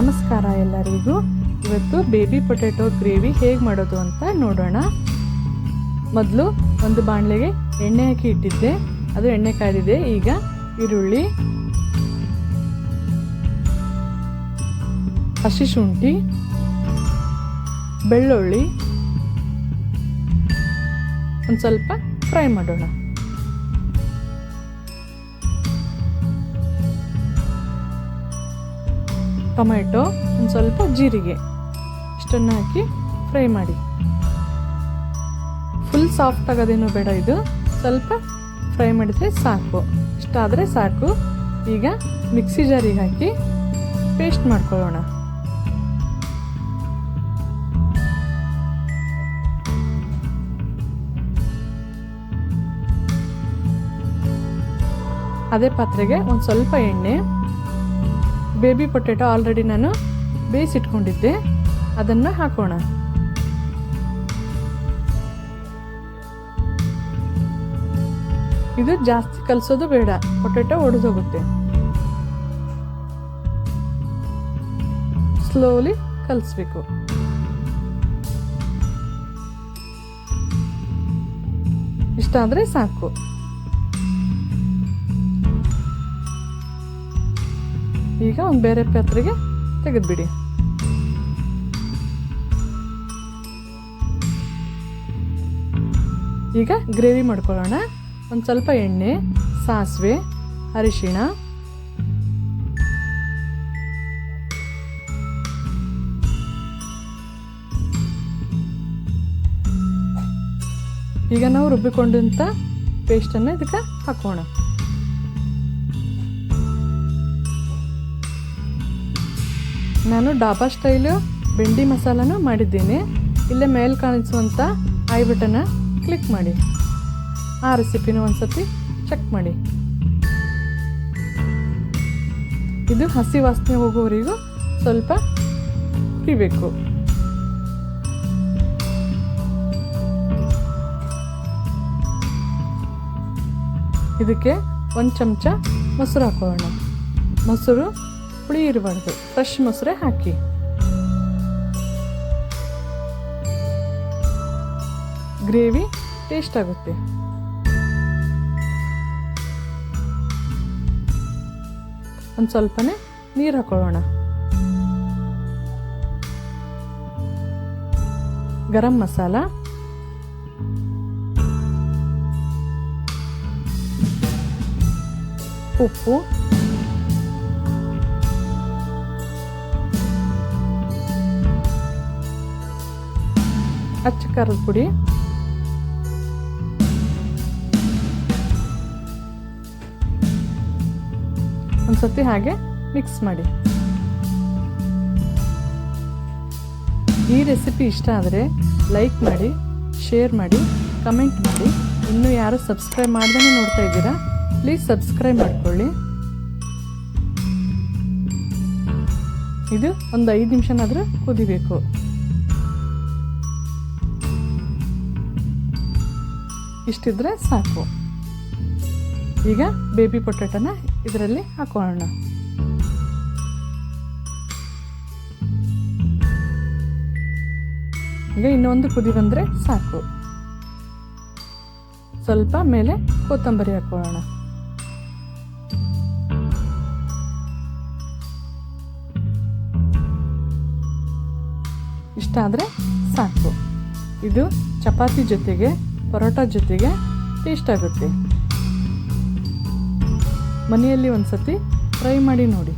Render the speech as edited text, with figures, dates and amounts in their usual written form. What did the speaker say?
ನಮಸ್ಕಾರ ಎಲ್ಲರಿಗೂ. ಇವತ್ತು ಬೇಬಿ ಪೊಟ್ಯಾಟೊ ಗ್ರೇವಿ ಹೇಗೆ ಮಾಡೋದು ಅಂತ ನೋಡೋಣ. ಮೊದಲು ಒಂದು ಬಾಣಲೆಗೆ ಎಣ್ಣೆ ಹಾಕಿ ಇಟ್ಟಿದ್ದೆ, ಅದು ಎಣ್ಣೆ ಕಾದಿದೆ. ಈಗ ಈರುಳ್ಳಿ, ಹಸಿ ಶುಂಠಿ, ಬೆಳ್ಳುಳ್ಳಿ ಒಂದು ಸ್ವಲ್ಪ ಫ್ರೈ ಮಾಡೋಣ. ಟೊಮೆಟೊ, ಒಂದು ಸ್ವಲ್ಪ ಜೀರಿಗೆ, ಇಷ್ಟನ್ನು ಹಾಕಿ ಫ್ರೈ ಮಾಡಿ. ಫುಲ್ ಸಾಫ್ಟ್ ಆಗೋದೇನು ಬೇಡ, ಇದು ಸ್ವಲ್ಪ ಫ್ರೈ ಮಾಡಿದರೆ ಸಾಕು. ಇಷ್ಟಾದರೆ ಸಾಕು. ಈಗ ಮಿಕ್ಸಿ ಜಾರಿಗೆ ಹಾಕಿ ಪೇಸ್ಟ್ ಮಾಡ್ಕೊಳ್ಳೋಣ. ಅದೇ ಪಾತ್ರೆಗೆ ಒಂದು ಸ್ವಲ್ಪ ಎಣ್ಣೆ, ಬೇಬಿ ಪೊಟ್ಯಾಟೊ ಆಲ್ರೆಡಿ ನಾನು ಬೇಯಿಸಿಟ್ಕೊಂಡಿದ್ದೆ, ಅದನ್ನು ಹಾಕೋಣ. ಇದು ಜಾಸ್ತಿ ಕಲಸೋದು ಬೇಡ, ಪೊಟ್ಯಾಟೊ ಒಡೆದೋಗುತ್ತೆ. ಸ್ಲೋಲಿ ಕಲಿಸ್ಬೇಕು. ಇಷ್ಟ ಆದರೆ ಸಾಕು. ಈಗ ಒಂದು ಬೇರೆ ಪಾತ್ರೆಗೆ ತೆಗೆದುಬಿಡಿ. ಈಗ ಗ್ರೇವಿ ಮಾಡ್ಕೊಳ್ಳೋಣ. ಒಂದು ಸ್ವಲ್ಪ ಎಣ್ಣೆ, ಸಾಸಿವೆ, ಅರಿಶಿಣ, ಈಗ ನಾವು ರುಬ್ಬಿಕೊಂಡಂಥ ಪೇಸ್ಟನ್ನು ಇದಕ್ಕೆ ಹಾಕೋಣ. ನಾನು ಡಾಬಾ ಸ್ಟೈಲು ಬೆಂಡಿ ಮಸಾಲನೂ ಮಾಡಿದ್ದೀನಿ. ಇಲ್ಲೇ ಮೇಲೆ ಕಾಣಿಸುವಂಥ ಐ ಬಟನ್ನ ಕ್ಲಿಕ್ ಮಾಡಿ. ಆ ರೆಸಿಪಿನೂ ಒಂದ್ಸತಿ ಚೆಕ್ ಮಾಡಿ. ಇದು ಹಸಿ ವಾಸನೆ ಹೋಗೋವರೆಗೂ ಸ್ವಲ್ಪ ಹುರಿಬೇಕು. ಇದಕ್ಕೆ ಒಂದು ಚಮಚ ಮೊಸರು ಹಾಕೋಣ. ಮೊಸರು ಹುಳಿ ಇರಬಾರ್ದು, ಫ್ರೆಶ್ ಮೊಸರೇ ಹಾಕಿ. ಗ್ರೇವಿ ಟೇಸ್ಟ್ ಆಗುತ್ತೆ. ಒಂದು ಸ್ವಲ್ಪನೇ ನೀರು ಹಾಕೊಳ್ಳೋಣ. ಗರಂ ಮಸಾಲ, ಉಪ್ಪು, ಅಚ್ಚ ಖಾರದ ಪುಡಿ, ಒಂದ್ಸತಿ ಹಾಗೆ ಮಿಕ್ಸ್ ಮಾಡಿ. ಈ ರೆಸಿಪಿ ಇಷ್ಟ ಆದರೆ ಲೈಕ್ ಮಾಡಿ, ಶೇರ್ ಮಾಡಿ, ಕಮೆಂಟ್ ಮಾಡಿ. ಇನ್ನೂ ಯಾರು ಸಬ್ಸ್ಕ್ರೈಬ್ ಮಾಡ್ದೇ ನೋಡ್ತಾ ಇದ್ದೀರಾ, ಪ್ಲೀಸ್ ಸಬ್ಸ್ಕ್ರೈಬ್ ಮಾಡ್ಕೊಳ್ಳಿ. ಇದು ಒಂದು 5 ನಿಮಿಷನಾದರೂ ಕುದಿಬೇಕು. ಇಷ್ಟಿದ್ರೆ ಸಾಕು. ಈಗ ಬೇಬಿ ಪೊಟ್ಯಾಟೊನ ಇದರಲ್ಲಿ ಹಾಕೋಣ. ಈಗ ಇನ್ನೊಂದು ಕುದಿ ಬಂದರೆ ಸಾಕು. ಸ್ವಲ್ಪ ಮೇಲೆ ಕೊತ್ತಂಬರಿ ಹಾಕೋಣ. ಇಷ್ಟ ಆದರೆ ಸಾಕು. ಇದು ಚಪಾತಿ ಜೊತೆಗೆ, ಪರೋಟ ಜೊತೆಗೆ ಟೇಸ್ಟ್ ಆಗುತ್ತೆ. ಮನೆಯಲ್ಲಿ ಒಂದ್ಸತಿ ಟ್ರೈ ಮಾಡಿ ನೋಡಿ.